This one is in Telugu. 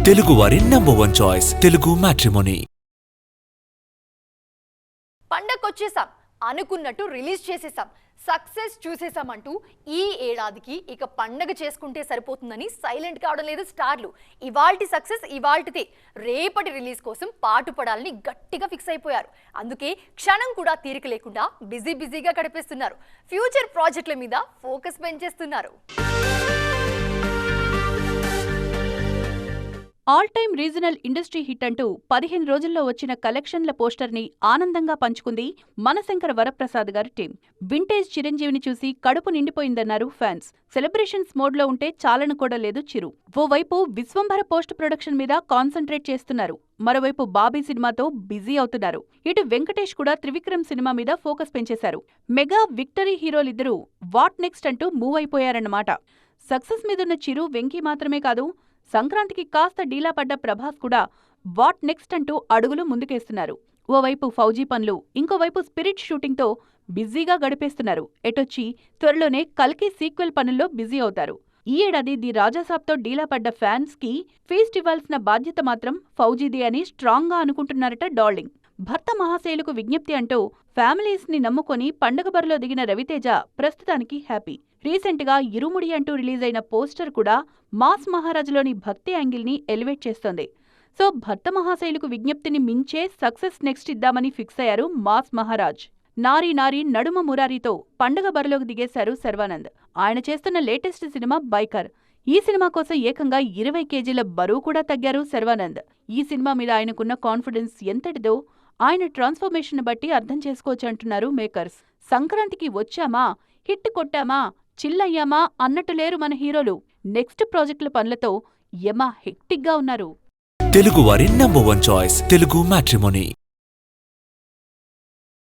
తెలుగువారి #1 చాయిస్ తెలుగు మ్యాట్రిమోనీ. పండగకొచ్చేసాం అనుకున్నట్టు రిలీజ్ చేసేసాం, సక్సెస్ చూసేసామంటూ ఈ ఏడాదికి ఇక పండగ చేసుకుంటే సరిపోతుందని సైలెంట్ కావడం లేదు స్టార్లు. ఇవాల్టి సక్సెస్ ఇవాల్టితే, రేపటి రిలీజ్ కోసం పాటుపడాలని గట్టిగా ఫిక్స్ అయిపోయారు. అందుకే క్షణం కూడా తీరిక లేకుండా బిజీగా గడిపేస్తున్నారు. ఫ్యూచర్ ప్రాజెక్టుల మీద ఫోకస్ పెంచేస్తున్నారు. All time regional industry hit అంటూ 15 రోజుల్లో వచ్చిన కలెక్షన్ల పోస్టర్ని ఆనందంగా పంచుకుంది మనశంకర వరప్రసాద్ గారి టీం. వింటేజ్ చిరంజీవిని చూసి కడుపు నిండిపోయిందన్నారు ఫ్యాన్స్. సెలబ్రేషన్స్ మోడ్లో ఉంటే చాలన కూడా లేదు చిరు. ఓవైపు విశ్వంభర పోస్ట్ ప్రొడక్షన్ మీద కాన్సంట్రేట్ చేస్తున్నారు, మరోవైపు బాబీ సినిమాతో బిజీ అవుతున్నారు. ఇటు వెంకటేష్ కూడా త్రివిక్రమ్ సినిమా మీద ఫోకస్ పెంచేశారు. మెగా విక్టరీ హీరోలిద్దరూ వాట్ నెక్స్ట్ అంటూ మూవ్ అయిపోయారన్నమాట. సక్సెస్ మీదున్న చిరు, వెంకీ మాత్రమే కాదు, సంక్రాంతికి కాస్త డీలా పడ్డ ప్రభాస్ కూడా వాట్ నెక్స్ట్ అంటూ అడుగులు ముందుకేస్తున్నారు. ఓవైపు ఫౌజీ పనులు, ఇంకోవైపు స్పిరిట్ షూటింగ్తో బిజీగా గడిపేస్తున్నారు. ఎటొచ్చి త్వరలోనే కల్కి సీక్వెల్ పనుల్లో బిజీ అవుతారు. ఈ ఏడాది ది రాజాసాబ్తో డీలా పడ్డ ఫ్యాన్స్ కి ఫీస్ట్ ఇవ్వాల్సిన బాధ్యత మాత్రం ఫౌజీది అని స్ట్రాంగ్ గా అనుకుంటున్నారట డార్లింగ్. భర్త మహాశైలుకు విజ్ఞప్తి అంటూ ఫ్యామిలీస్ ని నమ్ముకొని పండగ బరిలో దిగిన రవితేజ ప్రస్తుతానికి హ్యాపీ. రీసెంట్ గా ఇరుముడి అంటూ రిలీజ్ అయిన పోస్టర్ కూడా మాస్ మహారాజ్లోని భక్తి యాంగిల్ ని ఎలివేట్ చేస్తోంది. సో భర్త మహాశైలుకు విజ్ఞప్తిని మించే సక్సెస్ నెక్స్ట్ ఇద్దామని ఫిక్స్ అయ్యారు మాస్ మహారాజ్. నారీ నారీ నడుమ మురారీతో పండగ బరిలోకి దిగేశారు శర్వానంద్. ఆయన చేస్తున్న లేటెస్ట్ సినిమా బైకర్. ఈ సినిమా కోసం ఏకంగా 20 కేజీల బరువు కూడా తగ్గారు శర్వానంద్. ఈ సినిమా మీద ఆయనకున్న కాన్ఫిడెన్స్ ఎంతటిదో ఆయన ట్రాన్స్ఫర్మేషన్ బట్టి అర్థం చేసుకోవచ్చు అంటున్నారు మేకర్స్. సంక్రాంతికి వచ్చామా, హిట్ కొట్టామా, చిల్లయ్యామా అన్నట్టు లేరు మన హీరోలు. నెక్స్ట్ ప్రాజెక్టుల పనులతో యమ హెక్టిక్ గా ఉన్నారు. తెలుగువారి #1 చాయిస్ తెలుగు మ్యాట్రిమోనీ.